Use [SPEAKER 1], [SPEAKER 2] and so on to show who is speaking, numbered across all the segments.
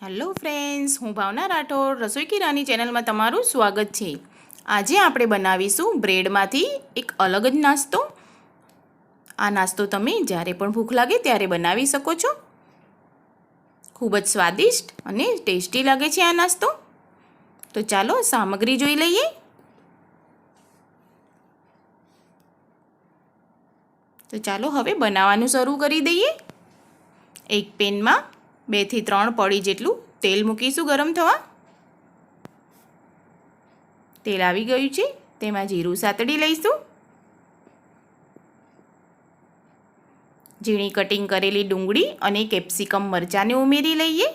[SPEAKER 1] Hello friends, હું ભાવના રાઠોડ રસોઈ કી રાની ચેનલમાં તમારું સ્વાગત છે। આજે આપણે બનાવીશું બ્રેડમાંથી એક અલગ જ નાસ્તો। આ નાસ્તો તમે જ્યારે પણ ભૂખ લાગે ત્યારે બનાવી શકો છો। ખૂબ જ સ્વાદિષ્ટ અને ટેસ્ટી લાગે છે આ નાસ્તો। તો ચાલો સામગ્રી જોઈ લઈએ। તો ચાલો હવે બનાવવાનું શરૂ કરી દઈએ। એક પેનમાં 2 થી 3 પડી જેટલું તેલ મૂકીશું ગરમ થવા। તેલ આવી ગયું છે, તેમાં જીરું સાતડી લઈશું। ઝીણી કટિંગ કરેલી ડુંગળી અને કેપ્સિકમ મરચાંને ઉમેરી લઈએ।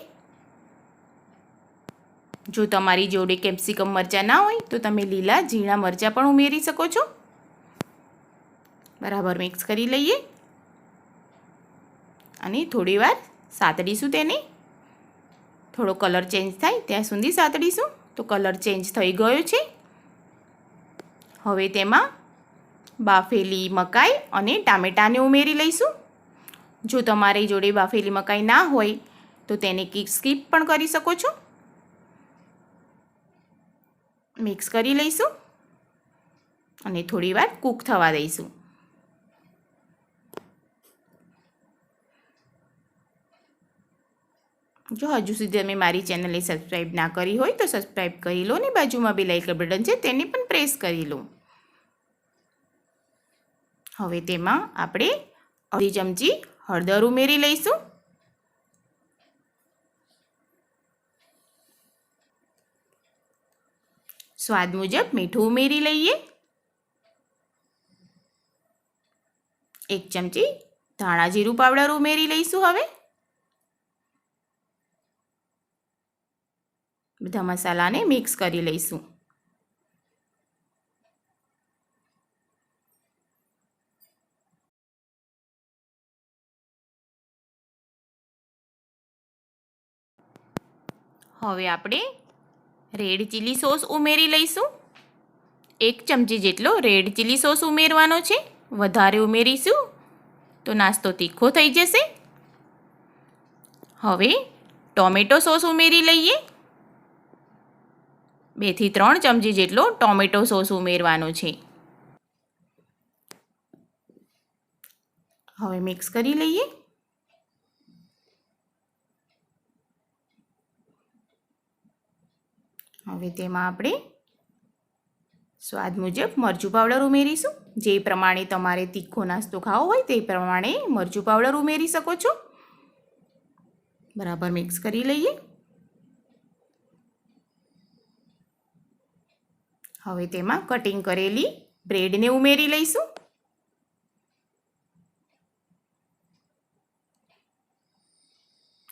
[SPEAKER 1] જો તમારી જોડે કેપ્સિકમ મરચાં ના હોય તો તમે લીલા ઝીણા મરચાં પણ ઉમેરી શકો છો। બરાબર મિક્સ કરી લઈએ અને થોડીવાર સાતડીશું તેને। થોડો કલર ચેન્જ થાય ત્યાં સુધી સાતડીશું। તો કલર ચેન્જ થઈ ગયો છે। હવે તેમાં બાફેલી મકાઈ અને ટામેટાને ઉમેરી લઈશું। જો તમારી જોડે બાફેલી મકાઈ ના હોય તો તેને સ્કીપ પણ કરી શકો છો। મિક્સ કરી લઈશું અને થોડીવાર કૂક થવા દઈશું। જો હજુ સુધી તમે મારી ચેનલને સબસ્ક્રાઈબ ના કરી હોય તો સબસ્ક્રાઈબ કરી લો ને બાજુમાં બે લાઇક બટન છે તેને પણ પ્રેસ કરી લો। હવે તેમાં આપણે અડધી ચમચી હળદર ઉમેરી લઈશું। સ્વાદ મુજબ મીઠું ઉમેરી લઈએ। 1 ચમચી ધાણા જીરું પાવડર ઉમેરી લઈશું। હવે બધા મસાલાને મિક્સ કરી લઈશું। હવે આપણે રેડ ચીલી સોસ ઉમેરી લઈશું। 1 ચમચી જેટલો રેડ ચીલી સોસ ઉમેરવાનો છે। વધારે ઉમેરીશું તો નાસ્તો તીખો થઈ જશે। હવે ટોમેટો સોસ ઉમેરી લઈએ। 2 થી 3 ચમચી જેટલો ટોમેટો સોસ ઉમેરવાનો છે। હવે મિક્સ કરી લઈએ। હવે તેમાં આપણે સ્વાદ મુજબ મરચું પાવડર ઉમેરીશું। જે પ્રમાણે તમારે તીખો નાસ્તો ખાવો હોય તે પ્રમાણે મરચું પાવડર ઉમેરી શકો છો। બરાબર મિક્સ કરી લઈએ। હવે તેમાં કટિંગ કરેલી બ્રેડને ઉમેરી લઈશું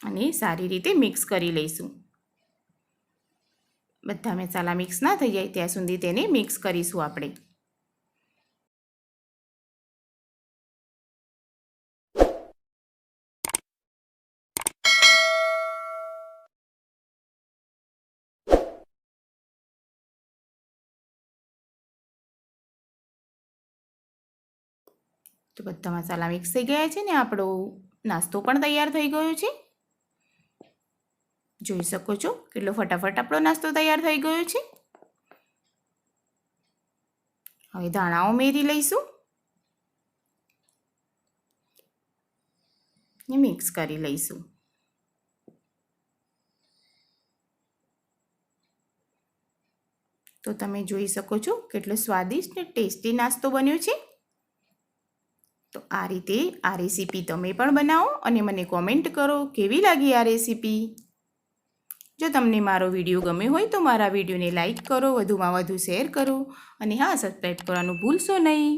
[SPEAKER 1] અને સારી રીતે મિક્સ કરી લઈશું। બધા મસાલા મિક્સ ના થઈ જાય ત્યાં સુધી તેને મિક્સ કરીશું આપણે। તો બધા મસાલા મિક્સ થઈ ગયા છે ને આપણો નાસ્તો પણ તૈયાર થઈ ગયો છે। જોઈ શકો છો કેટલો ફટાફટ આપણો નાસ્તો તૈયાર થઈ ગયો છે। હવે ધાણા ઉમેરી લઈશું ને મિક્સ કરી લઈશું। તો તમે જોઈ શકો છો કેટલો સ્વાદિષ્ટ અને ટેસ્ટી નાસ્તો બન્યો છે। તો આ રીતે આ રેસીપી તમે પણ બનાવો અને મને કોમેન્ટ કરો કેવી લાગી આ રેસીપી। જો તમને મારો વિડીયો ગમ્યો હોય તો મારા વિડીયોને લાઈક કરો, વધુમાં વધુ શેર કરો અને હા, સબસ્ક્રાઈબ કરવાનું ભૂલશો નહીં।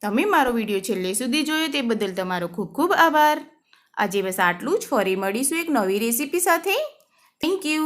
[SPEAKER 1] તમે મારો વિડીયો છેલ્લે સુધી જોયો તે બદલ તમારો ખૂબ ખૂબ આભાર। આજે બસ આટલું જ। ફરી મળીશું એક નવી રેસીપી સાથે। Thank you.